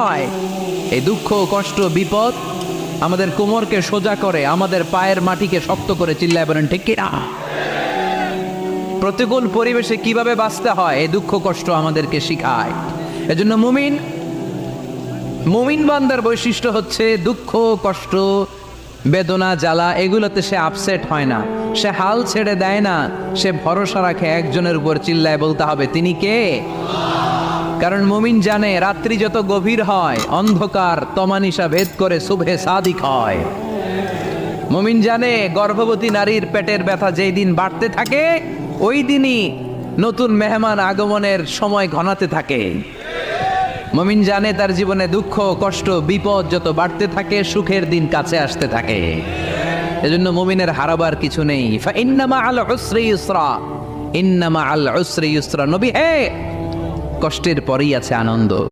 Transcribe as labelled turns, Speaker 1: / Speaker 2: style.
Speaker 1: নয়। এই দুঃখ, কষ্ট, বিপদ আমাদের কোমরকে সোজা করে, আমাদের পায়ের মাটিকে শক্ত করে। চিল্লায় বলেন ঠিক কিনা? প্রতিকূল পরিবেশে কিভাবে বাঁচতে হয় এই দুঃখ কষ্ট আমাদেরকে শিখায়। এজন্য মুমিন বান্দার বৈশিষ্ট্য হচ্ছে দুঃখ কষ্ট বেদনা জ্বালা এগুলোতে সে আপসেট হয় না, সে হাল ছেড়ে দেয় না, সে ভরসা রাখে একজনের উপর। চিল্লায় বলতে হবে তিনি কে? কারণ মুমিন জানে রাত্রি যত গভীর হয় অন্ধকার তমানিসা ভেদ করে সুবহে সাদিক হয়। মুমিন জানে গর্ভবতী নারীর পেটের ব্যথা যেই দিন বাড়তে থাকে ওই দিনই নতুন মেহমান আগমনের সময় ঘনাতে থাকে। মুমিন জানে তার জীবনে দুঃখ কষ্ট বিপদ যত বাড়তে থাকে সুখের দিন কাছে আসতে থাকে। এজন্য মুমিনের হারাবার কিছু নেই। ইন্না মাআল উসরি ইউসরা, ইন্না মাআল উসরি ইউসরা। নবী হে, কষ্টের পরেই আছে আনন্দ।